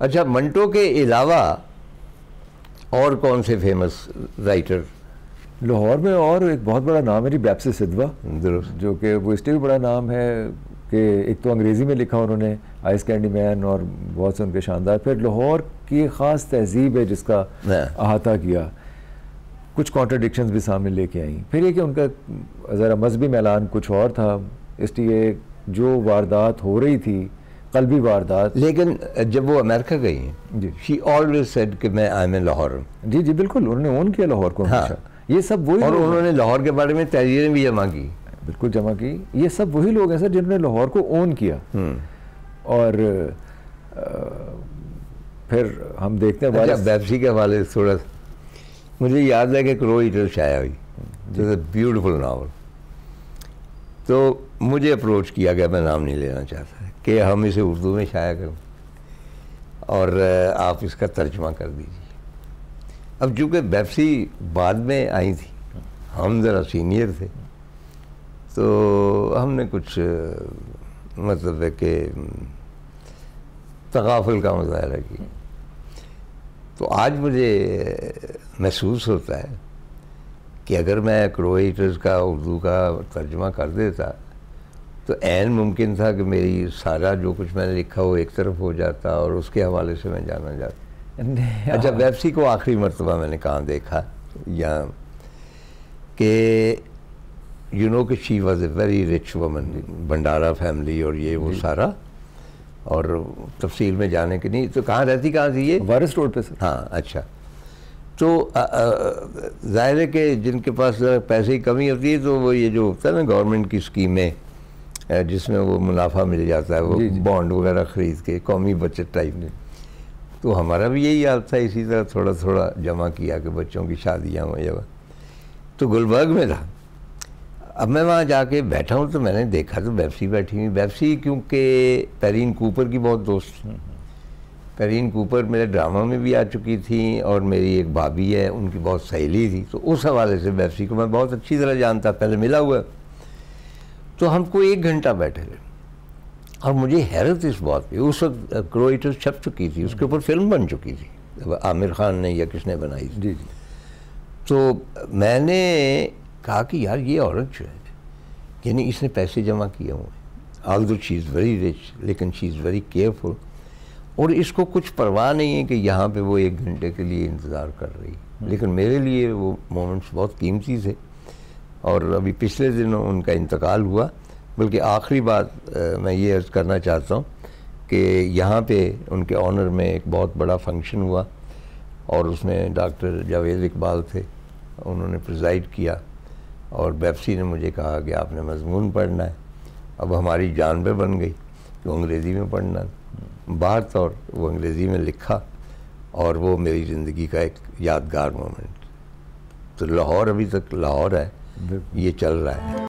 اچھا، منٹو کے علاوہ اور کون سے فیمس رائٹر؟ لاہور میں اور ایک بہت بڑا نام ہے جی بیپسی سدوا، درست، جو کہ وہ اس لیے بھی بڑا نام ہے کہ ایک تو انگریزی میں لکھا انہوں نے آئس کینڈی مین اور بہت سے ان کے شاندار، پھر لاہور کی خاص تہذیب ہے جس کا احاطہ کیا، کچھ کانٹرڈکشنز بھی سامنے لے کے آئیں. پھر یہ کہ ان کا ذرا مذہبی میلان کچھ اور تھا، اس لیے جو واردات ہو رہی تھی قلبی واردات. لیکن جب وہ امریکہ گئی ہیں جی شی آلویز سیڈ کہ میں آئی ایم لاہور. جی جی بالکل، انہوں نے اون کیا لاہور کو ہمیشہ. یہ سب وہی اور لوگ انہوں نے لاہور کے بارے میں تحریریں بھی جمع کی. بالکل جمع کی. یہ سب وہی لوگ ہیں سر جنہوں نے لاہور کو اون کیا. اور پھر ہم دیکھتے ہیں بیپسی کے حوالے سے تھوڑا مجھے یاد ہے کہ کرو ایٹر شائع ہوئی، بیوٹیفل ناول. تو مجھے اپروچ کیا گیا، میں نام نہیں لینا چاہتا، کہ ہم اسے اردو میں شائع کریں اور آپ اس کا ترجمہ کر دیجیے. اب چونکہ بیپسی بعد میں آئی تھی، ہم ذرا سینئر تھے، تو ہم نے کچھ مطلب ہے کہ تغافل کا مظاہرہ کیا. تو آج مجھے محسوس ہوتا ہے کہ اگر میں کرو ایٹرز کا اردو کا ترجمہ کر دیتا تو عین ممکن تھا کہ میری سارا جو کچھ میں نے لکھا وہ ایک طرف ہو جاتا اور اس کے حوالے سے میں جانا جاتا. اچھا، بیپسی کو آخری مرتبہ میں نے کہاں دیکھا، یا کہ یو نو کہ she was a very rich woman, Bhandara family اور یہ وہ سارا، اور تفصیل میں جانے کی نہیں. تو کہاں رہتی، کہاں تھی یہ؟ وارث روڈ پہ سر. ہاں اچھا. تو ظاہر ہے کہ جن کے پاس پیسے کی کمی ہوتی ہے تو وہ یہ جو ہوتا ہے نا گورنمنٹ کی اسکیمیں جس میں وہ منافع مل جاتا ہے، وہ بانڈ وغیرہ خرید کے، قومی بچت ٹائپ میں. تو ہمارا بھی یہی حال تھا، اسی طرح تھوڑا تھوڑا جمع کیا کہ بچوں کی شادیاں ہوں یا تو گلبرگ میں تھا. اب میں وہاں جا کے بیٹھا ہوں تو میں نے دیکھا تو بیپسی بیٹھی ہوئی. بیپسی کیونکہ پیرین کوپر کی بہت دوست تھی. پیرین کوپر میرے ڈرامہ میں بھی آ چکی تھیں، اور میری ایک بھابھی ہے ان کی بہت سہیلی تھی، تو اس حوالے سے بیپسی کو میں بہت اچھی طرح جانتا، پہلے ملا ہوا. تو ہم کو 1 گھنٹہ بیٹھے رہے، اور مجھے حیرت اس بات پہ، اس وقت کرو ایٹر چھپ چکی تھی، اس کے اوپر فلم بن چکی تھی، عامر خان نے یا کس نے بنائی تھی. جی جی. تو میں نے کہا کہ یار یہ عورت جو ہے، یعنی اس نے پیسے جمع کیے ہوئے، آلدو شی از ویری رچ، لیکن شی از ویری کیئرفل، اور اس کو کچھ پرواہ نہیں ہے کہ یہاں پہ وہ 1 گھنٹے کے لیے انتظار کر رہی. لیکن میرے لیے وہ مومنٹس بہت قیمتی تھے. اور ابھی پچھلے دنوں ان کا انتقال ہوا. بلکہ آخری بات میں یہ عرض کرنا چاہتا ہوں کہ یہاں پہ ان کے آنر میں ایک بہت بڑا فنکشن ہوا، اور اس میں ڈاکٹر جاوید اقبال تھے، انہوں نے پریزائڈ کیا، اور بیپسی نے مجھے کہا کہ آپ نے مضمون پڑھنا ہے. اب ہماری جان پہ بن گئی کہ انگریزی میں پڑھنا. باہر طور وہ انگریزی میں لکھا، اور وہ میری زندگی کا ایک یادگار مومنٹ. تو لاہور ابھی تک لاہور ہے، یہ چل رہا ہے.